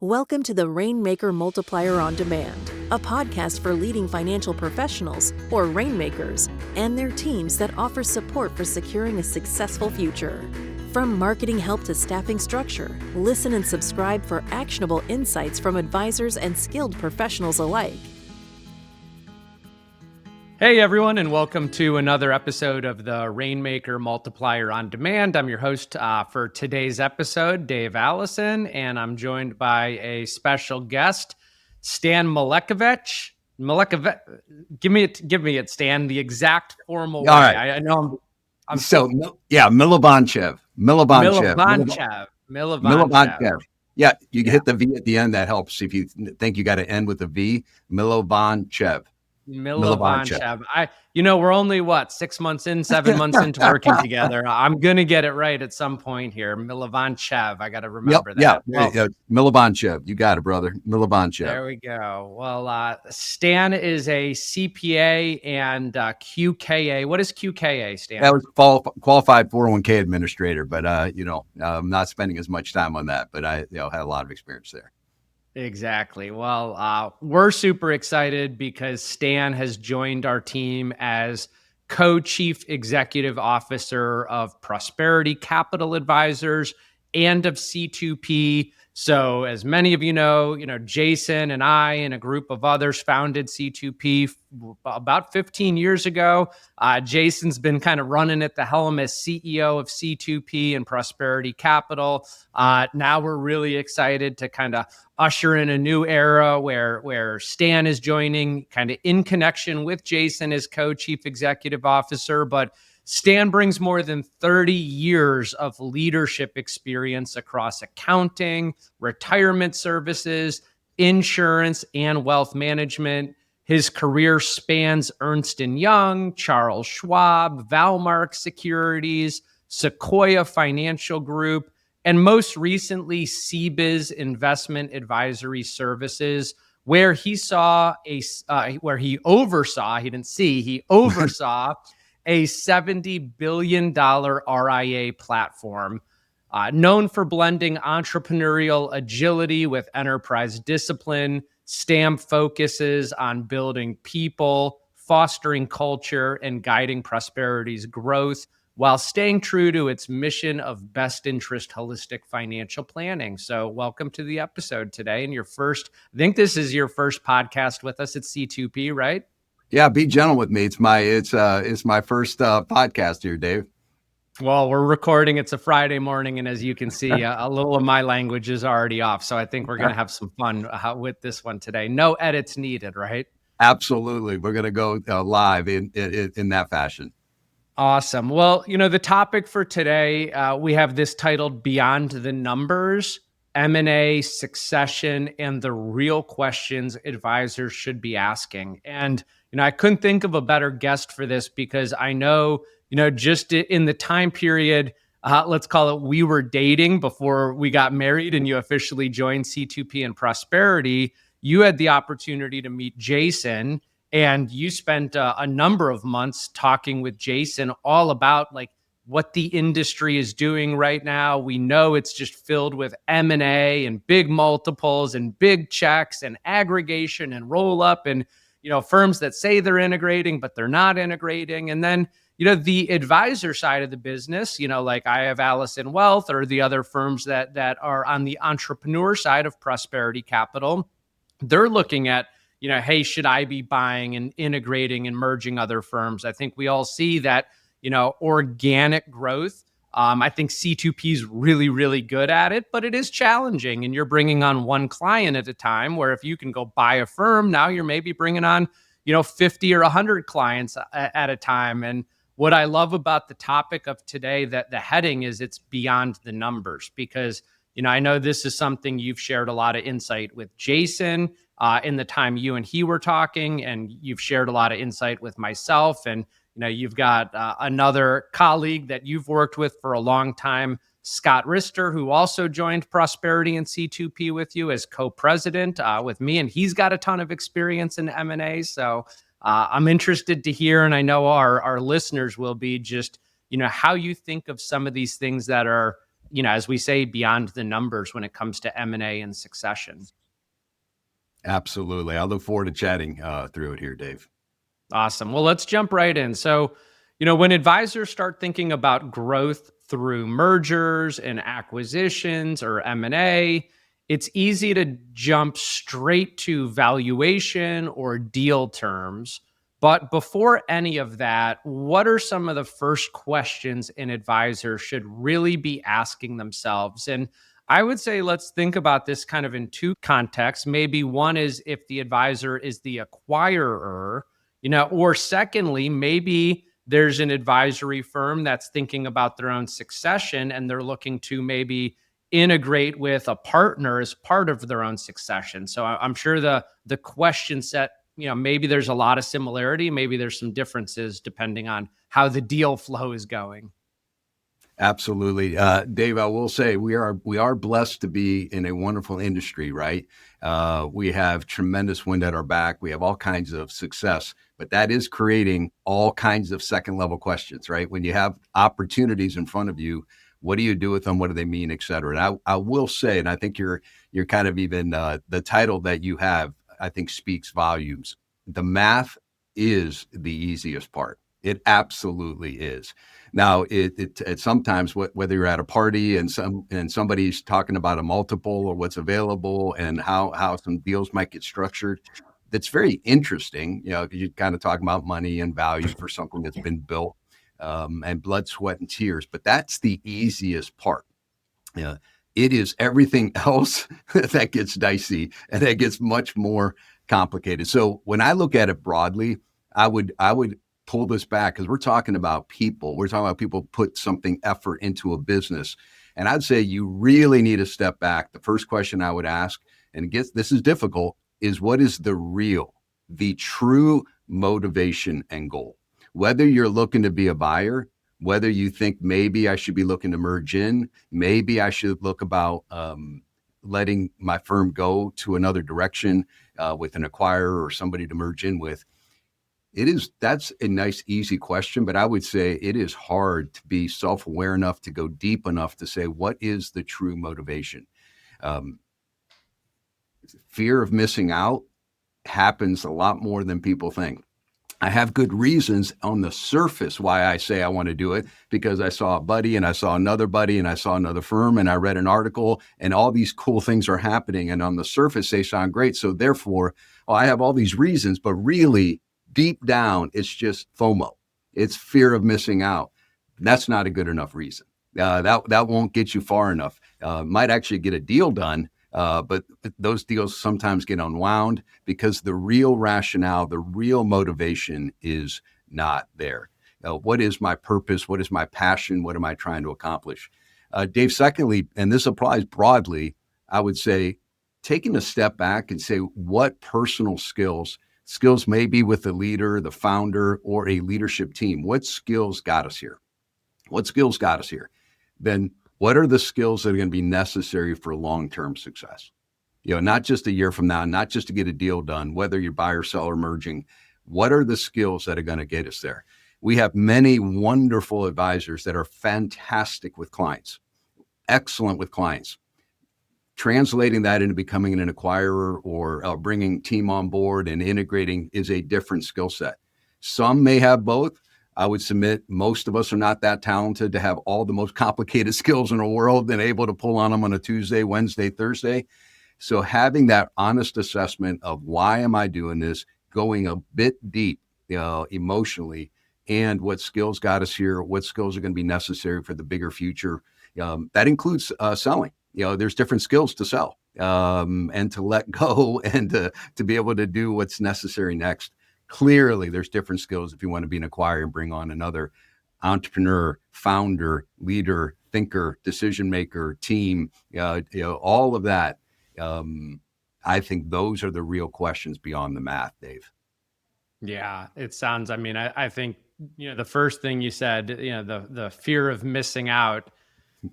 Welcome to the Rainmaker Multiplier on Demand, a podcast for leading financial professionals, or rainmakers, and their teams that offer support for securing a successful future. From marketing help to staffing structure, listen and subscribe for actionable insights from advisors and skilled professionals alike. Hey everyone, and welcome to another episode of the Rainmaker Multiplier on Demand. I'm your host for today's episode, Dave Alison, and I'm joined by a special guest, Stan Milovancev. Give me it, Stan. The exact formal way. Right. I know I'm Milovancev. Milovancev. Yeah, you can hit the V at the end. That helps if you think you got to end with a V. Milovancev. We're only 7 months into working together. I'm going to get it right at some point here. Milovancev. I got to remember that. Yeah. Milovancev. You got it, brother. Milovancev. There we go. Well, Stan is a CPA and QKA. What is QKA, Stan? That was qualified 401k administrator, but I'm not spending as much time on that, but I had a lot of experience there. Exactly. Well, we're super excited because Stan has joined our team as co-chief executive officer of Prosperity Capital Advisors and of C2P. So as many of you know, Jason and I and a group of others founded C2P about 15 years ago. Jason's been kind of running at the helm as CEO of C2P and Prosperity Capital. Now we're really excited to kind of usher in a new era where Stan is joining kind of in connection with Jason as co-chief executive officer, but Stan brings more than 30 years of leadership experience across accounting, retirement services, insurance, and wealth management. His career spans Ernst & Young, Charles Schwab, Valmark Securities, Sequoia Financial Group, and most recently, CBIZ Investment Advisory Services, where he oversaw a $70 billion RIA platform, known for blending entrepreneurial agility with enterprise discipline. Stan focuses on building people, fostering culture, and guiding Prosperity's growth while staying true to its mission of best interest holistic financial planning. So welcome to the episode today. And I think this is your first podcast with us at C2P, right? Yeah, be gentle with me. It's my first podcast here, Dave. Well, we're recording. It's a Friday morning, and as you can see, a little of my language is already off. So I think we're going to have some fun with this one today. No edits needed, right? Absolutely. We're going to go live in that fashion. Awesome. Well, the topic for today, we have this titled Beyond the Numbers, M&A, Succession, and the Real Questions Advisors Should Be Asking. And, I couldn't think of a better guest for this because I know, just in the time period, let's call it, we were dating before we got married and you officially joined C2P and Prosperity, you had the opportunity to meet Jason, and you spent a number of months talking with Jason all about what the industry is doing right now. We know it's just filled with M&A and big multiples and big checks and aggregation and roll up and, firms that say they're integrating, but they're not integrating. And then, the advisor side of the business, like I have Allison Wealth or the other firms that are on the entrepreneur side of Prosperity Capital, they're looking at, hey, should I be buying and integrating and merging other firms? I think we all see that, organic growth. I think C2P is really, really good at it, but it is challenging. And you're bringing on one client at a time, where if you can go buy a firm, now you're maybe bringing on, 50 or 100 clients at a time. And what I love about the topic of today, that the heading is, it's beyond the numbers, because, I know this is something you've shared a lot of insight with Jason in the time you and he were talking, and you've shared a lot of insight with myself. And, you've got another colleague that you've worked with for a long time, Scott Rister, who also joined Prosperity and C2P with you as co-president with me, and he's got a ton of experience in M&A. So I'm interested to hear, and I know our listeners will be, just, how you think of some of these things that are as we say, beyond the numbers when it comes to M&A and succession. Absolutely. I look forward to chatting through it here, Dave. Awesome. Well, let's jump right in. So, when advisors start thinking about growth through mergers and acquisitions or M&A, it's easy to jump straight to valuation or deal terms. But before any of that, what are some of the first questions an advisor should really be asking themselves? And I would say let's think about this kind of in two contexts. Maybe one is if the advisor is the acquirer, or secondly, maybe there's an advisory firm that's thinking about their own succession and they're looking to maybe integrate with a partner as part of their own succession. So I'm sure the question set, maybe there's a lot of similarity, maybe there's some differences depending on how the deal flow is going. Absolutely. Dave, I will say we are blessed to be in a wonderful industry, right? We have tremendous wind at our back. We have all kinds of success, but that is creating all kinds of second level questions, right? When you have opportunities in front of you, what do you do with them? What do they mean, et cetera? And I will say, and I think you're kind of even the title that you have, I think speaks volumes. The math is the easiest part. It absolutely is. Now, it sometimes whether you're at a party and somebody's talking about a multiple or what's available and how some deals might get structured, that's very interesting. Because you're kind of talking about money and value for something that's been built and blood, sweat, and tears. But that's the easiest part. It is everything else that gets dicey and that gets much more complicated. So when I look at it broadly, I would pull this back because we're talking about people. We're talking about people put something effort into a business. And I'd say you really need to step back. The first question I would ask, and this is difficult, is what is the true motivation and goal? Whether you're looking to be a buyer, whether you think maybe I should be looking to merge in, maybe I should look about letting my firm go to another direction with an acquirer or somebody to merge in with. That's a nice, easy question, but I would say it is hard to be self-aware enough to go deep enough to say, what is the true motivation? Fear of missing out happens a lot more than people think. I have good reasons on the surface why I say I want to do it, because I saw a buddy and I saw another buddy and I saw another firm and I read an article and all these cool things are happening. And on the surface, they sound great. So therefore, I have all these reasons, but really, deep down, it's just FOMO. It's fear of missing out. That's not a good enough reason. That won't get you far enough. Might actually get a deal done, but those deals sometimes get unwound because the real rationale, the real motivation is not there. What is my purpose? What is my passion? What am I trying to accomplish? Dave, secondly, and this applies broadly, I would say taking a step back and say, what personal skills may be with the leader, the founder, or a leadership team. What skills got us here? Then what are the skills that are going to be necessary for long-term success? Not just a year from now, not just to get a deal done, whether you're buyer, seller, merging. What are the skills that are going to get us there? We have many wonderful advisors that are fantastic with clients, excellent with clients. Translating that into becoming an acquirer or bringing team on board and integrating is a different skill set. Some may have both. I would submit most of us are not that talented to have all the most complicated skills in the world and able to pull on them on a Tuesday, Wednesday, Thursday. So having that honest assessment of why am I doing this, going a bit deep emotionally, and what skills got us here, what skills are going to be necessary for the bigger future. That includes selling. There's different skills to sell and to let go and to be able to do what's necessary next. Clearly, there's different skills if you want to be an acquirer and bring on another entrepreneur, founder, leader, thinker, decision maker, team, all of that. I think those are the real questions beyond the math, Dave. Yeah, it sounds, I think, the first thing you said, the fear of missing out.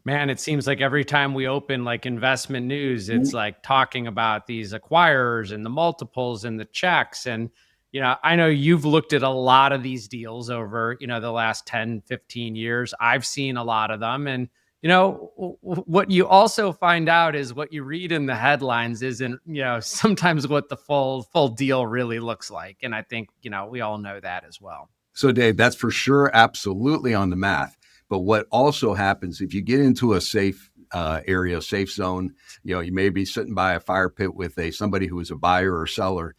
Man, it seems like every time we open like investment news, it's like talking about these acquirers and the multiples and the checks. And, I know you've looked at a lot of these deals over, the last 10, 15 years. I've seen a lot of them. And, what you also find out is what you read in the headlines isn't, sometimes what the full deal really looks like. And I think, we all know that as well. So, Dave, that's for sure, absolutely on the math. But what also happens if you get into a safe area, safe zone, you may be sitting by a fire pit with somebody who is a buyer or seller.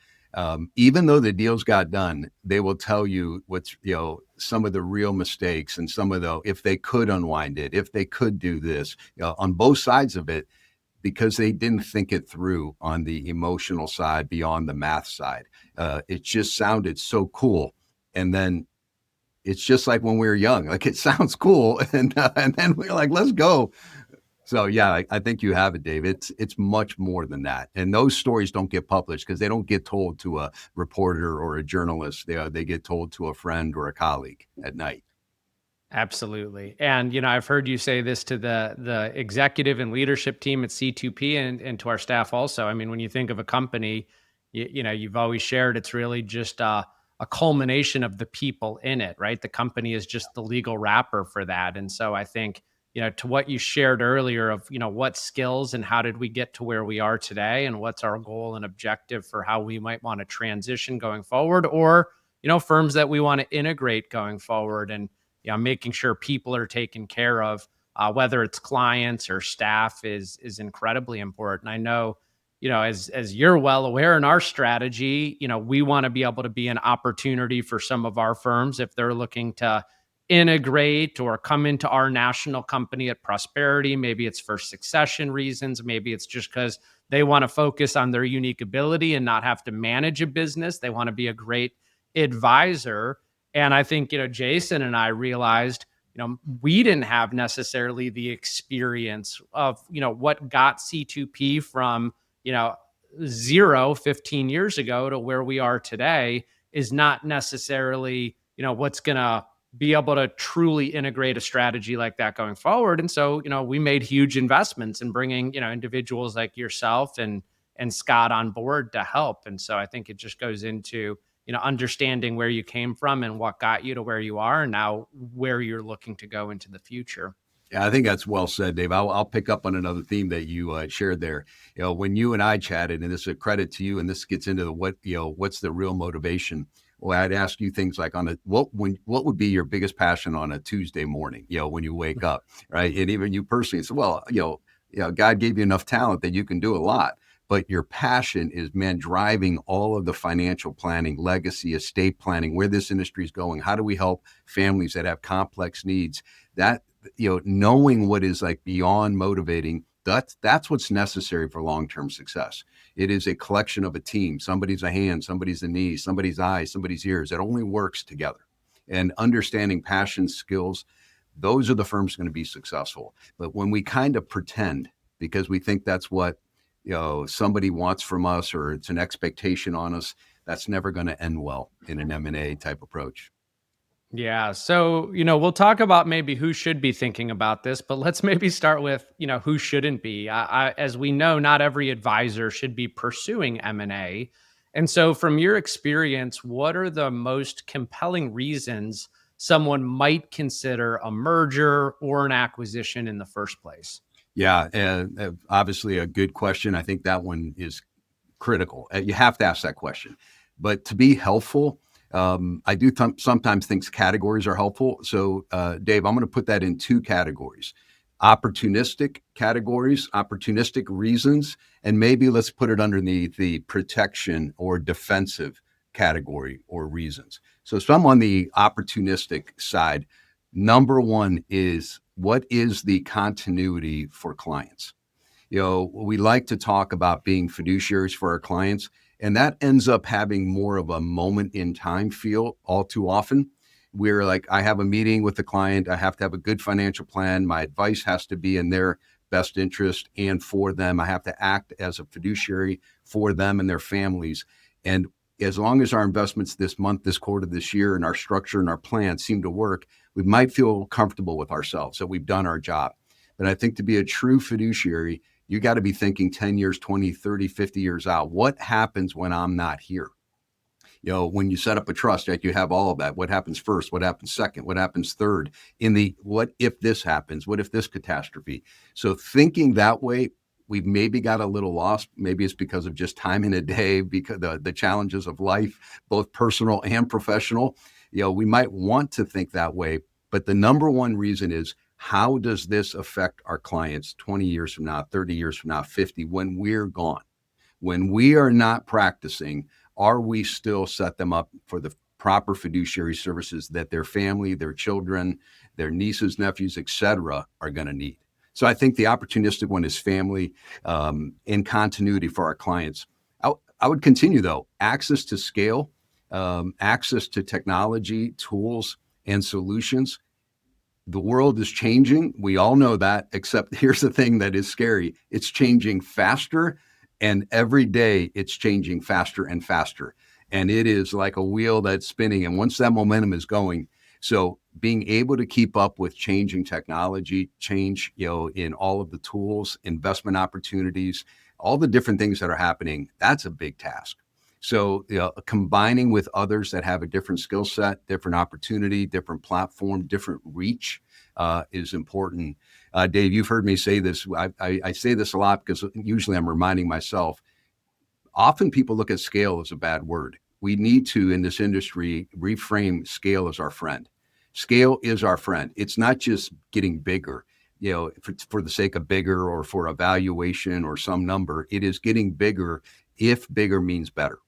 Even though the deals got done, they will tell you what's, some of the real mistakes and some of if they could unwind it, if they could do this, on both sides of it, because they didn't think it through on the emotional side beyond the math side. It just sounded so cool. And then it's just like when we were young, like it sounds cool. And then we're like, let's go. So yeah, I think you have it, Dave. It's much more than that. And those stories don't get published because they don't get told to a reporter or a journalist. They get told to a friend or a colleague at night. Absolutely. And, I've heard you say this to the executive and leadership team at C2P and to our staff also. I mean, when you think of a company, you've always shared it's really just a culmination of the people in it, right? The company is just the legal wrapper for that. And so I think, to what you shared earlier of, what skills and how did we get to where we are today and what's our goal and objective for how we might want to transition going forward, or, firms that we want to integrate going forward, and making sure people are taken care of, whether it's clients or staff, is incredibly important. I know, as you're well aware in our strategy, we want to be able to be an opportunity for some of our firms if they're looking to integrate or come into our national company at Prosperity. Maybe it's for succession reasons. Maybe it's just because they want to focus on their unique ability and not have to manage a business. They want to be a great advisor. And I think, Jason and I realized, we didn't have necessarily the experience of, what got C2P from, 15 years ago to where we are today is not necessarily, what's going to be able to truly integrate a strategy like that going forward. And so, we made huge investments in bringing, individuals like yourself and Scott on board to help. And so I think it just goes into, understanding where you came from and what got you to where you are and now where you're looking to go into the future. Yeah, I think that's well said, Dave. I'll pick up on another theme that you shared there. When you and I chatted, and this is a credit to you, and this gets into what's the real motivation. Well, I'd ask you things like what would be your biggest passion on a Tuesday morning, when you wake up, right? And even you personally said, well, God gave you enough talent that you can do a lot. But your passion is, man, driving all of the financial planning, legacy, estate planning, where this industry is going. How do we help families that have complex needs? That, knowing what is like beyond motivating, that's what's necessary for long-term success. It is a collection of a team. Somebody's a hand, somebody's a knee, somebody's eyes, somebody's ears. It only works together. And understanding passion, skills, those are the firms going to be successful. But when we kind of pretend because we think that's what somebody wants from us or it's an expectation on us, that's never going to end well in an M&A type approach. Yeah. So, we'll talk about maybe who should be thinking about this, but let's maybe start with, who shouldn't be. As we know, not every advisor should be pursuing M&A. And so from your experience, what are the most compelling reasons someone might consider a merger or an acquisition in the first place? Yeah, and obviously a good question. I think that one is critical. You have to ask that question. But to be helpful, I do sometimes think categories are helpful. So, Dave, I'm going to put that in two categories: opportunistic categories, opportunistic reasons, and maybe let's put it underneath the protection or defensive category or reasons. So, if I'm on the opportunistic side, number one is, what is the continuity for clients? We like to talk about being fiduciaries for our clients, and that ends up having more of a moment in time feel all too often. We're like, I have a meeting with the client. I have to have a good financial plan. My advice has to be in their best interest and for them. I have to act as a fiduciary for them and their families. And as long as our investments this month, this quarter, this year, and our structure and our plan seem to work, we might feel comfortable with ourselves that we've done our job. But I think to be a true fiduciary, you got to be thinking 10 years, 20, 30, 50 years out. What happens when I'm not here? When you set up a trust, right, you have all of that. What happens first? What happens second? What happens third? In the what if this happens? What if this catastrophe? So thinking that way, we've maybe got a little lost. Maybe it's because of just time in a day, because the challenges of life, both personal and professional. We might want to think that way, but the number one reason is, how does this affect our clients 20 years from now, 30 years from now, 50, when we're gone? When we are not practicing, are we still set them up for the proper fiduciary services that their family, their children, their nieces, nephews, et cetera, are going to need? So I think the opportunistic one is family, in continuity for our clients. I would continue, though, access to scale, access to technology, tools, and solutions. The world is changing. We all know that, except here's the thing that is scary. It's changing faster, and every day it's changing faster and faster. And it is like a wheel that's spinning. And once that momentum is going, so being able to keep up with changing technology, change, in all of the tools, investment opportunities, all the different things that are happening, that's a big task. So combining with others that have a different skill set, different opportunity, different platform, different reach is important. Dave, you've heard me say this. I say this a lot because usually I'm reminding myself. Often people look at scale as a bad word. We need to, in this industry, reframe scale as our friend. Scale is our friend. It's not just getting bigger, for the sake of bigger or for a valuation or some number. It is getting bigger if bigger means better.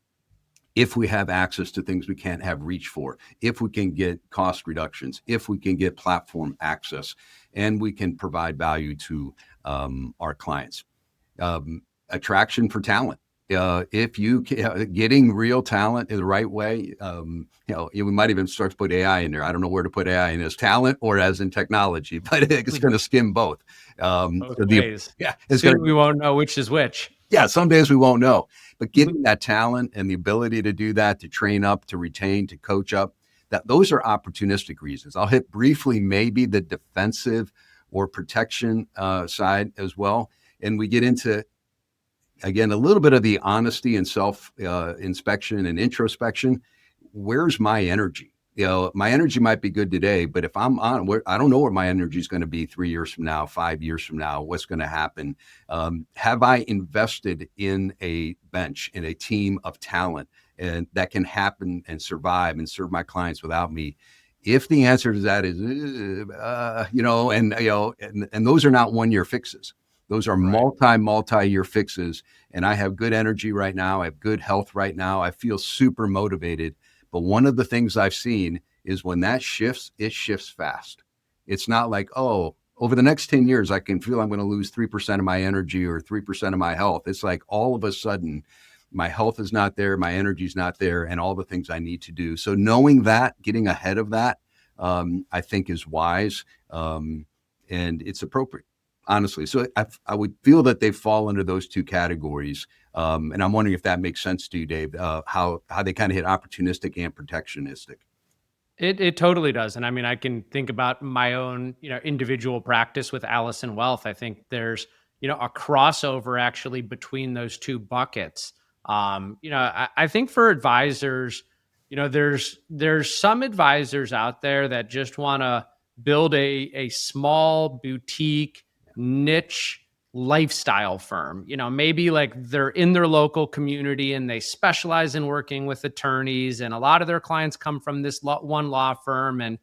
If we have access to things we can't have reach for, if we can get cost reductions, if we can get platform access, and we can provide value to our clients. Attraction for talent. If you getting real talent in the right way, we might even start to put AI in there. I don't know where to put AI in, as talent or as in technology, but it's going to skim both. Both ways. Yeah, We won't know which is which. Yeah, some days we won't know, but getting that talent and the ability to do that, to train up, to retain, to coach up, those are opportunistic reasons. I'll hit briefly maybe the defensive or protection side as well. And we get into, again, a little bit of the honesty and self inspection and introspection. Where's my energy? My energy might be good today, but if I'm on, I don't know where my energy is going to be 3 years from now, 5 years from now, what's going to happen? Have I invested in a bench, in a team of talent, and that can happen and survive and serve my clients without me? If the answer to that is, and those are not 1 year fixes. Those are multi-year fixes. And I have good energy right now. I have good health right now. I feel super motivated. But one of the things I've seen is when that shifts, it shifts fast. It's not like, over the next 10 years, I can feel I'm going to lose 3% of my energy or 3% of my health. It's like all of a sudden, my health is not there, my energy is not there, and all the things I need to do. So knowing that, getting ahead of that, I think is wise, and it's appropriate, honestly. So I would feel that they fall under those two categories. And I'm wondering if that makes sense to you, Dave, how they kind of hit opportunistic and protectionistic. It totally does. And I mean, I can think about my own, individual practice with Alison Wealth. I think there's, a crossover actually between those two buckets. I think for advisors, there's some advisors out there that just want to build a small boutique niche lifestyle firm. Maybe like they're in their local community and they specialize in working with attorneys, and a lot of their clients come from this one law firm, and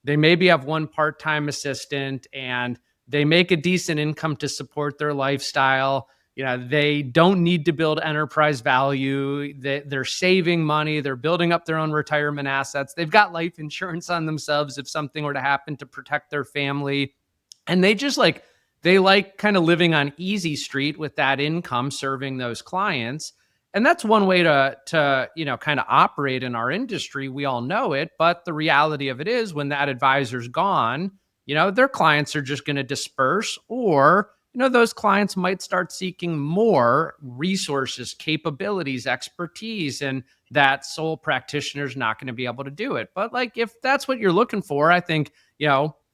they maybe have one part-time assistant and they make a decent income to support their lifestyle. They don't need to build enterprise value. They're saving money. They're building up their own retirement assets. They've got life insurance on themselves if something were to happen to protect their family. And they just they like kind of living on easy street with that income, serving those clients. And that's one way to kind of operate in our industry. We all know it, but the reality of it is when that advisor's gone, their clients are just going to disperse, or, those clients might start seeking more resources, capabilities, expertise, and that sole practitioner is not going to be able to do it. But if that's what you're looking for, I think,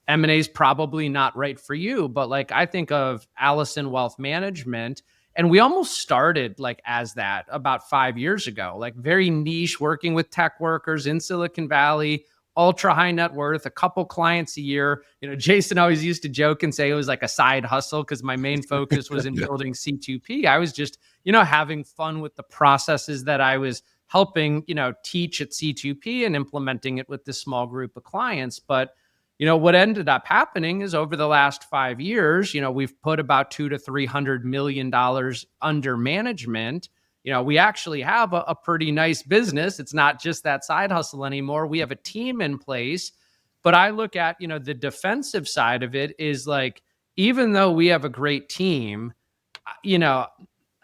M&A is probably not right for you. But I think of Alison Wealth Management And we almost started like as that about 5 years ago, like very niche, working with tech workers in Silicon Valley, ultra high net worth, a couple clients a year. Jason always used to joke and say it was like a side hustle because my main focus was in building C2P. I was just, having fun with the processes that I was helping, teach at C2P and implementing it with this small group of clients. But what ended up happening is over the last 5 years, we've put about $200 to $300 million under management. We actually have a pretty nice business. It's not just that side hustle anymore. We have a team in place. But I look at, the defensive side of it is like, even though we have a great team,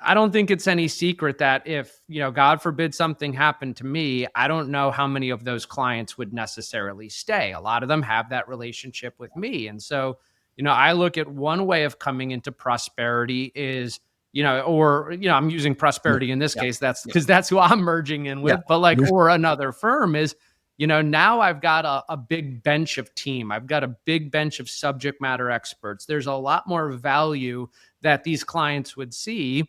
I don't think it's any secret that if, God forbid something happened to me, I don't know how many of those clients would necessarily stay. A lot of them have that relationship with me. And so, I look at one way of coming into prosperity is, I'm using prosperity in this case, that's because that's who I'm merging in with, but like, or another firm is, now I've got a big bench of team. I've got a big bench of subject matter experts. There's a lot more value that these clients would see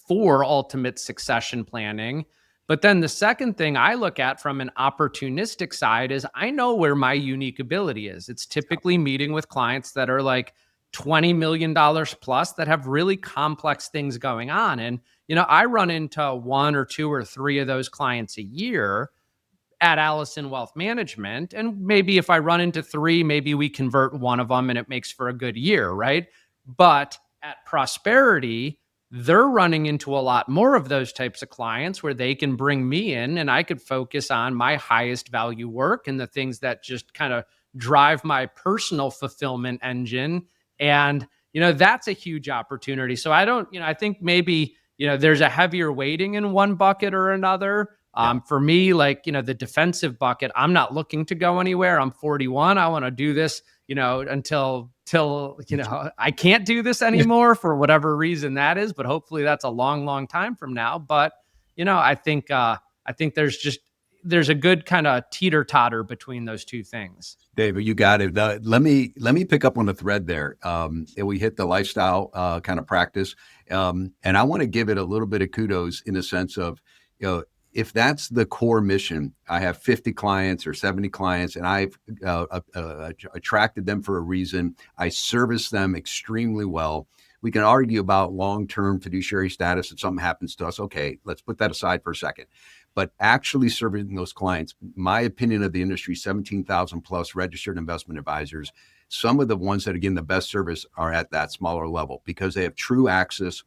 for ultimate succession planning. But then the second thing I look at from an opportunistic side is I know where my unique ability is. It's typically meeting with clients that are like $20 million plus that have really complex things going on. And, I run into one or two or three of those clients a year at Allison Wealth Management. And maybe if I run into three, maybe we convert one of them and it makes for a good year, right? But at Prosperity, they're running into a lot more of those types of clients where they can bring me in and I could focus on my highest value work and the things that just kind of drive my personal fulfillment engine. And, that's a huge opportunity. So I think maybe, there's a heavier weighting in one bucket or another. For me, like, the defensive bucket, I'm not looking to go anywhere. I'm 41. I want to do this, until I can't do this anymore for whatever reason that is, but hopefully that's a long, long time from now. But, I think there's a good kind of teeter totter between those two things. David, you got it. Let me pick up on the thread there. And we hit the lifestyle kind of practice. And I want to give it a little bit of kudos in the sense of, if that's the core mission, I have 50 clients or 70 clients and I've attracted them for a reason. I service them extremely well. We can argue about long-term fiduciary status if something happens to us. Okay, let's put that aside for a second. But actually serving those clients, my opinion of the industry, 17,000 plus registered investment advisors, some of the ones that are getting the best service are at that smaller level because they have true access.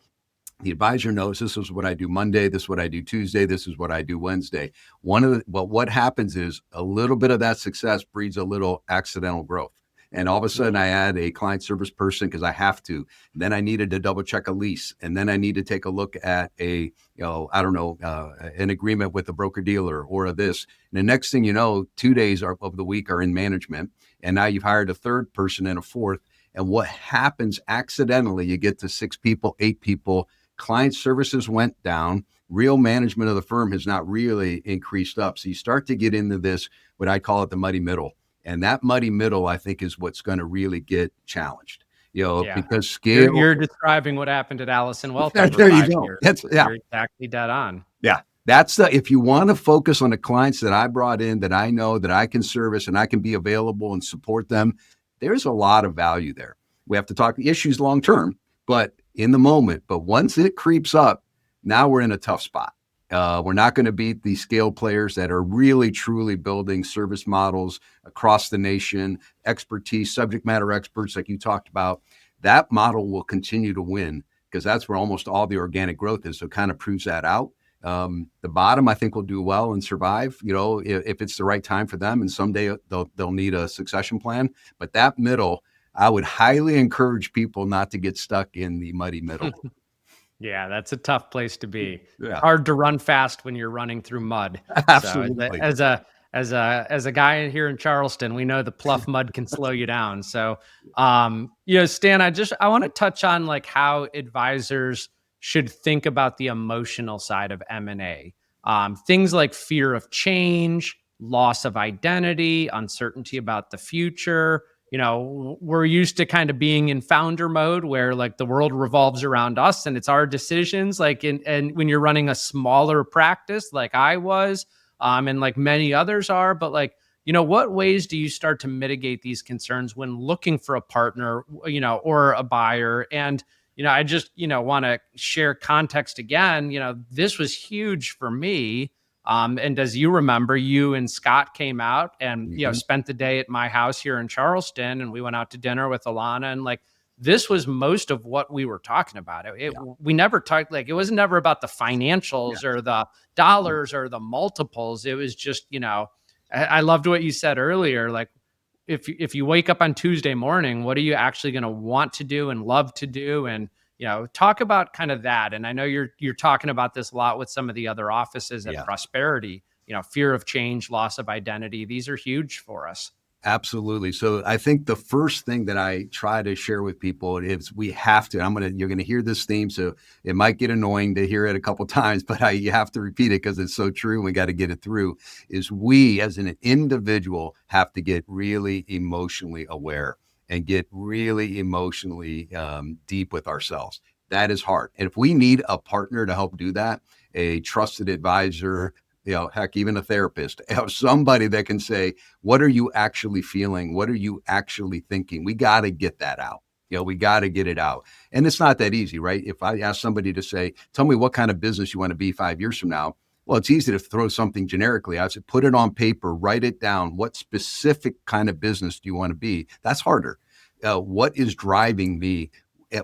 The advisor knows this is what I do Monday, this is what I do Tuesday, this is what I do Wednesday. What happens is a little bit of that success breeds a little accidental growth. And all of a sudden I add a client service person because I have to. And then I needed to double check a lease. And then I need to take a look at an agreement with a broker dealer or this. And the next thing you know, 2 days of the week are in management. And now you've hired a third person and a fourth. And what happens accidentally, you get to 6 people, 8 people, client services went down. Real management of the firm has not really increased up. So you start to get into this, what I call it the muddy middle. And that muddy middle, I think, is what's going to really get challenged. Because scale. You're describing what happened at Allison Wealth. There you go. You're exactly dead on. Yeah. If you want to focus on the clients that I brought in, that I know, that I can service and I can be available and support them, there's a lot of value there. We have to talk the issues long-term, but in the moment. But once it creeps up, now we're in a tough spot. We're not going to beat the scale players that are really, truly building service models across the nation, expertise, subject matter experts like you talked about. That model will continue to win because that's where almost all the organic growth is. So it kind of proves that out. The bottom, I think, will do well and survive, if it's the right time for them. And someday they'll need a succession plan. But that middle, I would highly encourage people not to get stuck in the muddy middle. Yeah, that's a tough place to be. Yeah. Hard to run fast when you're running through mud. Absolutely. So as a guy here in Charleston, we know the pluff mud can slow you down. So, Stan, I want to touch on like how advisors should think about the emotional side of M&A. Things like fear of change, loss of identity, uncertainty about the future. we're used to kind of being in founder mode where like the world revolves around us and it's our decisions. Like, and when you're running a smaller practice, like I was, and like many others are, but like, what ways do you start to mitigate these concerns when looking for a partner, or a buyer? And, I just, want to share context again. This was huge for me. And as you remember, you and Scott came out and, spent the day at my house here in Charleston, and we went out to dinner with Alana, and like, this was most of what we were talking about. We never talked, like, it was never about the financials or the dollars or the multiples. It was just, I loved what you said earlier. Like, if you wake up on Tuesday morning, what are you actually going to want to do and love to do? And, talk about kind of that. And I know you're talking about this a lot with some of the other offices at Prosperity, fear of change, loss of identity. These are huge for us. Absolutely. So I think the first thing that I try to share with people is we have to, you're going to hear this theme. So it might get annoying to hear it a couple of times, but you have to repeat it because it's so true. And we got to get it through is we as an individual have to get really emotionally aware and get really emotionally deep with ourselves. That is hard. And if we need a partner to help do that, a trusted advisor, heck, even a therapist, somebody that can say, what are you actually feeling? What are you actually thinking? We got to get that out. We got to get it out. And it's not that easy, right? If I ask somebody to say, tell me what kind of business you want to be 5 years from now. Well, it's easy to throw something generically. I said, put it on paper, write it down. What specific kind of business do you want to be? That's harder. What is driving me?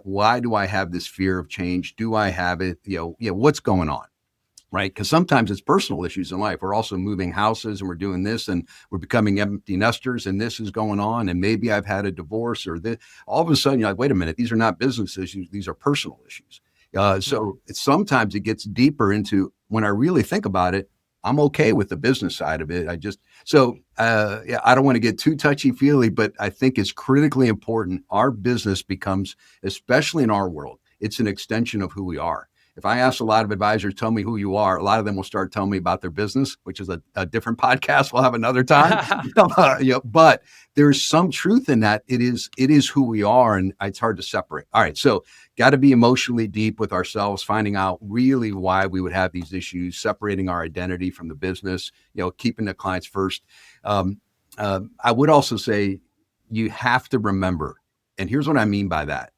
Why do I have this fear of change? Do I have it? What's going on? Right? Because sometimes it's personal issues in life. We're also moving houses and we're doing this and we're becoming empty nesters and this is going on. And maybe I've had a divorce or this. All of a sudden you're like, wait a minute, these are not business issues. These are personal issues. So sometimes it gets deeper into when I really think about it, I'm okay with the business side of it. I don't want to get too touchy-feely, but I think it's critically important. Our business becomes, especially in our world, it's an extension of who we are. If I ask a lot of advisors, tell me who you are, a lot of them will start telling me about their business, which is a different podcast we'll have another time. But there's some truth in that. It is who we are, and it's hard to separate. All right, so got to be emotionally deep with ourselves, finding out really why we would have these issues, separating our identity from the business, keeping the clients first. I would also say you have to remember, and here's what I mean by that.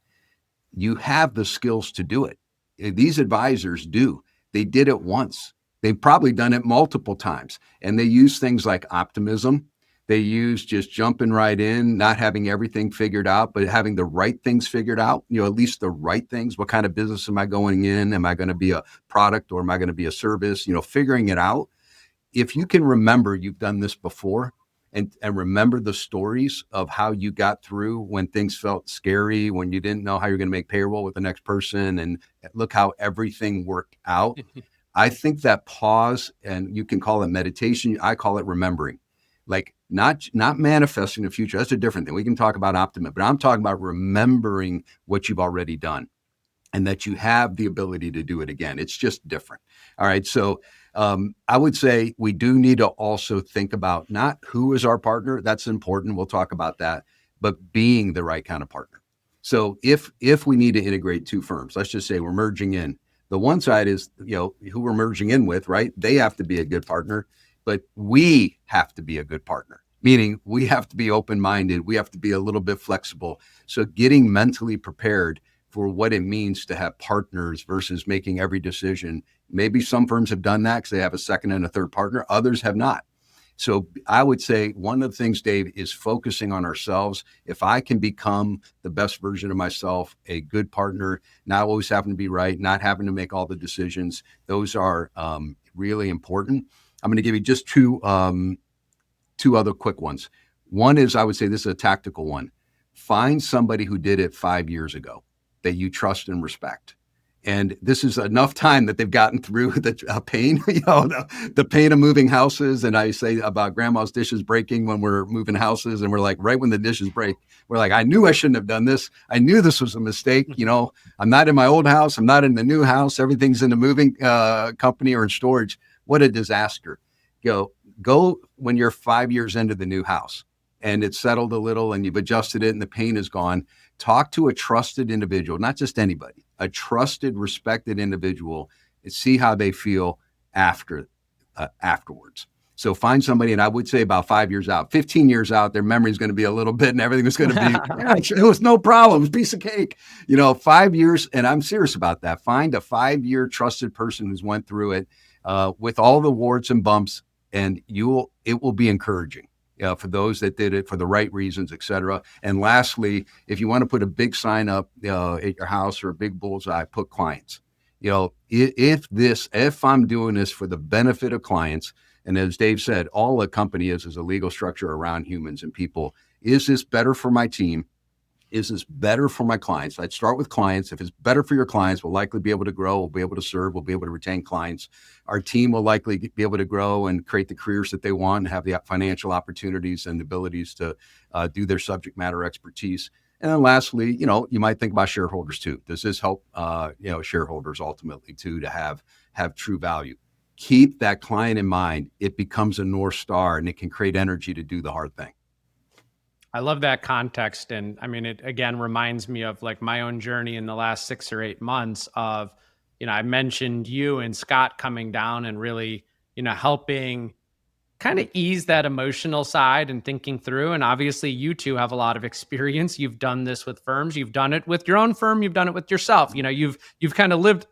You have the skills to do it. These advisors do. They did it once. They've probably done it multiple times. And they use things like optimism. They use just jumping right in, not having everything figured out, but having the right things figured out, at least the right things. What kind of business am I going in? Am I going to be a product or am I going to be a service? Figuring it out. If you can remember you've done this before, and remember the stories of how you got through when things felt scary, when you didn't know how you're going to make payroll with the next person, and look how everything worked out. I think that pause, and you can call it meditation, I call it remembering. Like not manifesting the future. That's a different thing. We can talk about optimism, but I'm talking about remembering what you've already done and that you have the ability to do it again. It's just different. All right. So I would say we do need to also think about not who is our partner. That's important. We'll talk about that, but being the right kind of partner. So if we need to integrate two firms, let's just say we're merging in. The one side is, who we're merging in with, right? They have to be a good partner, but we have to be a good partner, meaning we have to be open-minded. We have to be a little bit flexible. So getting mentally prepared for what it means to have partners versus making every decision. Maybe some firms have done that because they have a second and a third partner. Others have not. So I would say one of the things, Dave, is focusing on ourselves. If I can become the best version of myself, a good partner, not always having to be right, not having to make all the decisions, those are really important. I'm going to give you just two other quick ones. One is, I would say this is a tactical one. Find somebody who did it 5 years ago that you trust and respect. And this is enough time that they've gotten through the pain, the pain of moving houses. And I say about grandma's dishes breaking when we're moving houses, and we're like, right when the dishes break, we're like, I knew I shouldn't have done this. I knew this was a mistake. I'm not in my old house. I'm not in the new house. Everything's in the moving company or in storage. What a disaster. Go when you're 5 years into the new house and it's settled a little and you've adjusted it and the pain is gone, talk to a trusted individual, not just anybody, a trusted, respected individual, and see how they feel afterwards. So find somebody, and I would say about 5 years out, 15 years out, their memory is going to be a little bit and everything is going to be, it was no problem. It was a piece of cake, 5 years. And I'm serious about that. Find a 5-year trusted person who's went through it with all the warts and bumps, and it will be encouraging for those that did it for the right reasons, et cetera. And lastly, if you want to put a big sign up at your house or a big bullseye, put clients. If I'm doing this for the benefit of clients, and as Dave said, all a company is a legal structure around humans and people. Is this better for my team? Is this better for my clients? I'd start with clients. If it's better for your clients, we'll likely be able to grow. We'll be able to serve. We'll be able to retain clients. Our team will likely be able to grow and create the careers that they want and have the financial opportunities and abilities to do their subject matter expertise. And then lastly, you might think about shareholders too. Does this help, shareholders ultimately too, to have true value? Keep that client in mind. It becomes a North Star and it can create energy to do the hard thing. I love that context. And I mean, it again reminds me of like my own journey in the last 6 or 8 months of, I mentioned you and Scott coming down and really, helping kind of ease that emotional side and thinking through. And obviously you two have a lot of experience. You've done this with firms. You've done it with your own firm. You've done it with yourself. You've kind of lived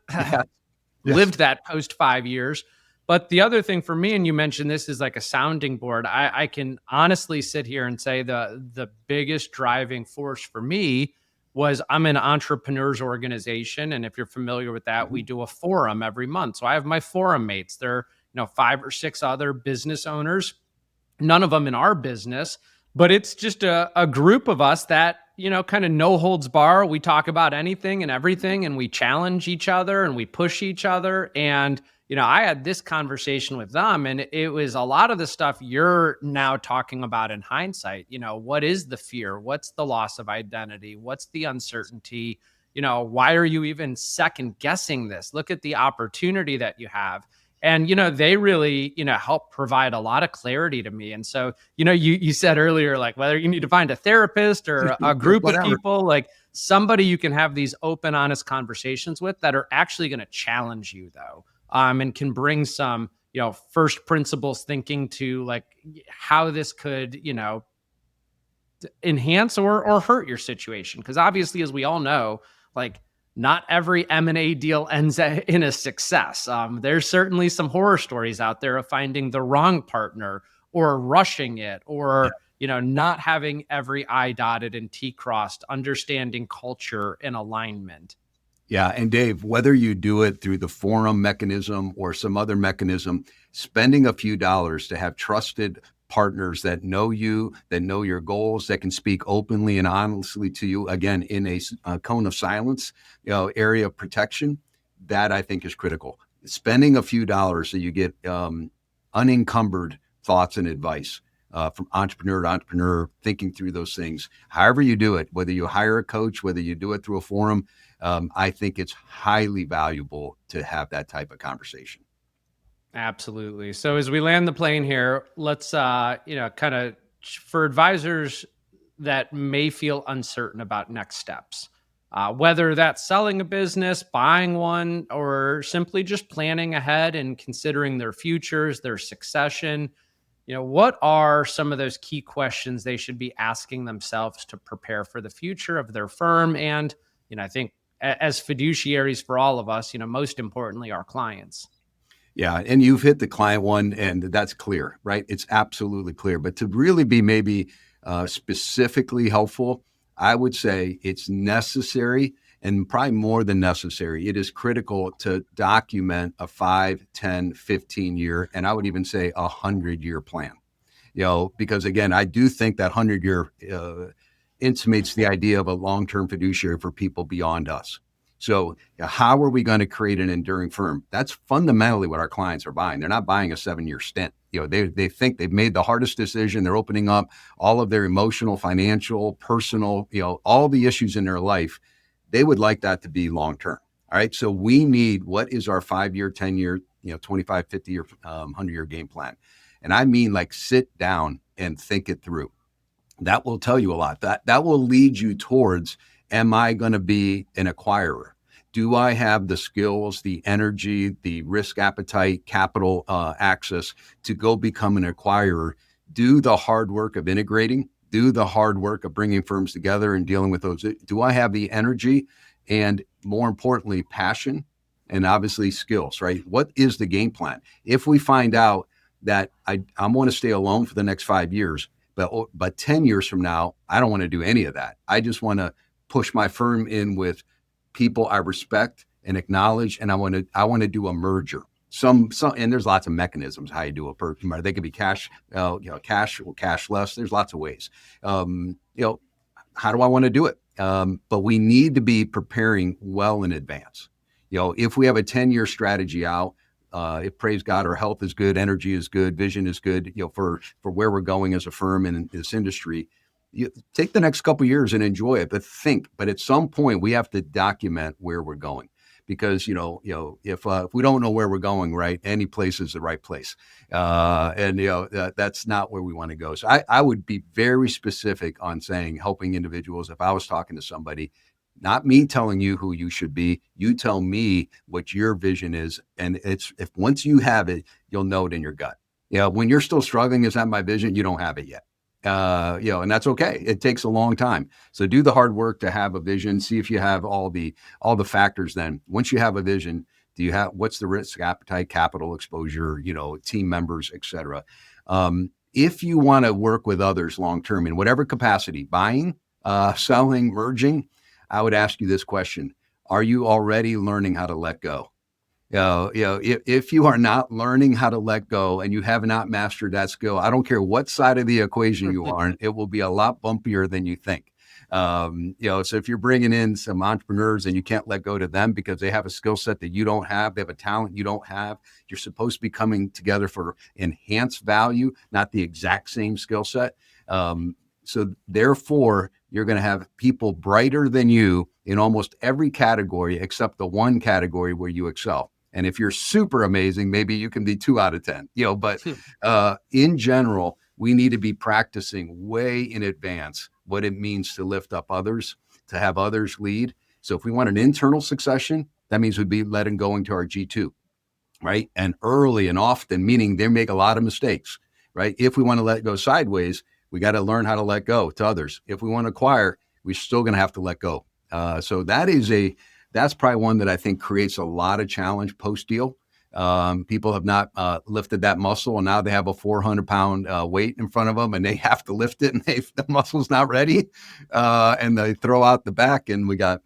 that post 5 years. But the other thing for me, and you mentioned this is like a sounding board, I can honestly sit here and say the biggest driving force for me was I'm an entrepreneurs organization. And if you're familiar with that, we do a forum every month. So I have my forum mates. They're 5 or 6 other business owners, none of them in our business, but it's just a group of us that, kind of no holds bar. We talk about anything and everything, and we challenge each other and we push each other. And, I had this conversation with them, and it was a lot of the stuff you're now talking about in hindsight. What is the fear? What's the loss of identity? What's the uncertainty? Why are you even second guessing this? Look at the opportunity that you have. And, they really, help provide a lot of clarity to me. And so, you said earlier, like whether you need to find a therapist or a group of people, like somebody you can have these open, honest conversations with that are actually going to challenge you though. And can bring some, first principles thinking to like how this could, enhance or hurt your situation. Because obviously, as we all know, like not every M&A deal ends in a success. There's certainly some horror stories out there of finding the wrong partner or rushing it or, not having every I dotted and T crossed, understanding culture and alignment. Yeah. And Dave, whether you do it through the forum mechanism or some other mechanism, spending a few dollars to have trusted partners that know you, that know your goals, that can speak openly and honestly to you, again, in a cone of silence, area of protection, that I think is critical. Spending a few dollars so you get unencumbered thoughts and advice from entrepreneur to entrepreneur, thinking through those things. However you do it, whether you hire a coach, whether you do it through a forum, I think it's highly valuable to have that type of conversation. Absolutely. So as we land the plane here, let's, kind of for advisors that may feel uncertain about next steps, whether that's selling a business, buying one, or simply just planning ahead and considering their futures, their succession, what are some of those key questions they should be asking themselves to prepare for the future of their firm? And, I think as fiduciaries for all of us, most importantly, our clients. Yeah. And you've hit the client one, and that's clear, right? It's absolutely clear. But to really be maybe specifically helpful, I would say it's necessary, and probably more than necessary. It is critical to document a 5, 10, 15 year, and I would even say 100-year plan, because again, I do think that 100-year intimates the idea of a long-term fiduciary for people beyond us. So how are we going to create an enduring firm? That's fundamentally what our clients are buying. They're not buying a 7-year stint. They think they've made the hardest decision. They're opening up all of their emotional, financial, personal, all the issues in their life. They would like that to be long-term. All right. So we need, what is our 5-year, 10-year, 25, 50-year, 100-year game plan? And I mean, like, sit down and think it through. That will tell you a lot. That will lead you towards, am I going to be an acquirer? Do I have the skills, the energy, the risk appetite, capital access to go become an acquirer? Do the hard work of integrating, do the hard work of bringing firms together and dealing with those. Do I have the energy and, more importantly, passion and obviously skills, right? What is the game plan? If we find out that I want to stay alone for the next 5 years, but 10 years from now, I don't want to do any of that. I just want to push my firm in with people I respect and acknowledge, and I want to do a merger. Some, and there's lots of mechanisms how you do a merger. They could be cash, cash or cashless. There's lots of ways. How do I want to do it? But we need to be preparing well in advance. If we have a 10-year strategy out, if, praise God, our health is good, energy is good, vision is good, for where we're going as a firm and in this industry, you take the next couple of years and enjoy it, but at some point we have to document where we're going, because if we don't know where we're going, right, any place is the right place, and that's not where we want to go. So I would be very specific on saying, helping individuals. If I was talking to somebody, not me telling you who you should be, you tell me what your vision is, and if once you have it, you'll know it in your gut. When you're still struggling, is that my vision? You don't have it yet. And that's okay. It takes a long time. So do the hard work to have a vision. See if you have all the factors. Then once you have a vision, what's the risk appetite, capital exposure, team members, et cetera. If you want to work with others long-term in whatever capacity, buying, selling, merging, I would ask you this question: are you already learning how to let go? If you are not learning how to let go and you have not mastered that skill, I don't care what side of the equation you are, it will be a lot bumpier than you think. So if you're bringing in some entrepreneurs and you can't let go to them because they have a skill set that you don't have, they have a talent you don't have, you're supposed to be coming together for enhanced value, not the exact same skill set. So therefore, you're going to have people brighter than you in almost every category except the one category where you excel. And if you're super amazing, maybe you can be 2 out of 10, but in general, we need to be practicing way in advance what it means to lift up others, to have others lead. So if we want an internal succession, that means we'd be letting going to our G2, right? And early and often, meaning they make a lot of mistakes, right? If we want to let go sideways, we got to learn how to let go to others. If we want to acquire, we're still going to have to let go. So that's probably one that I think creates a lot of challenge post-deal. People have not lifted that muscle, and now they have a 400-pound weight in front of them, and they have to lift it, and the muscle's not ready, and they throw out the back, and we got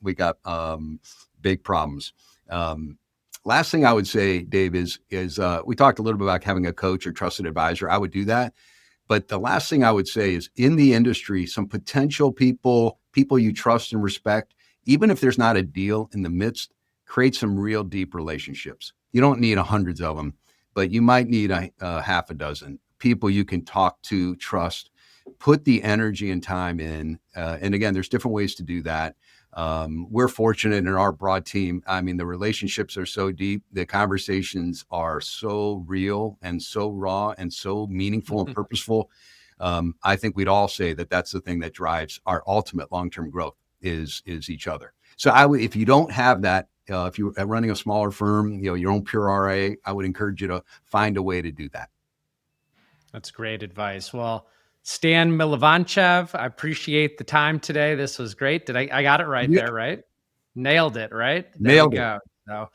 big problems. Last thing I would say, Dave, is we talked a little bit about having a coach or trusted advisor. I would do that. But the last thing I would say is, in the industry, some potential people you trust and respect, even if there's not a deal in the midst, create some real deep relationships. You don't need hundreds of them, but you might need a half a dozen people you can talk to, trust, put the energy and time in. And again, there's different ways to do that. We're fortunate in our broad team. I mean, the relationships are so deep. The conversations are so real and so raw and so meaningful and purposeful. I think we'd all say that that's the thing that drives our ultimate long-term growth is each other. So if you don't have that, if you're running a smaller firm, your own pure RIA, I would encourage you to find a way to do that. That's great advice. Well, Stan Milovancev, I appreciate the time today. This was great. I got it right there, right? Nailed it, right? Nailed it. So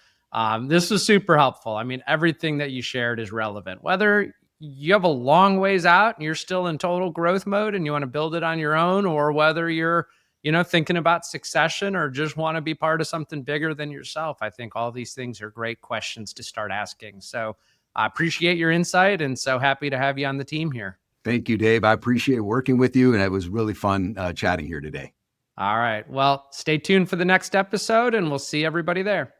this was super helpful. I mean, everything that you shared is relevant. Whether you have a long ways out and you're still in total growth mode and you want to build it on your own, or whether you're thinking about succession or just want to be part of something bigger than yourself. I think all these things are great questions to start asking. So I appreciate your insight and so happy to have you on the team here. Thank you, Dave. I appreciate working with you, and it was really fun chatting here today. All right. Well, stay tuned for the next episode, and we'll see everybody there.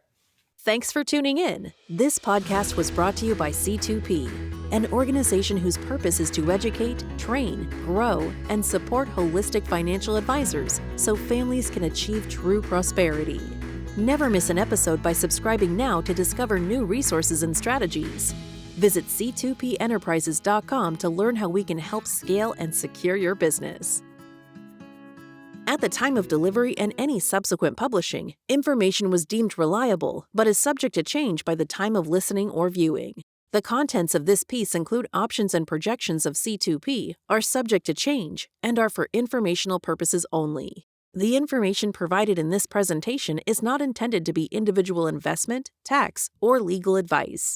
Thanks for tuning in. This podcast was brought to you by C2P, an organization whose purpose is to educate, train, grow, and support holistic financial advisors so families can achieve true prosperity. Never miss an episode by subscribing now to discover new resources and strategies. Visit c2penterprises.com to learn how we can help scale and secure your business. At the time of delivery and any subsequent publishing, information was deemed reliable but is subject to change by the time of listening or viewing. The contents of this piece include options and projections of C2P, are subject to change, and are for informational purposes only. The information provided in this presentation is not intended to be individual investment, tax, or legal advice.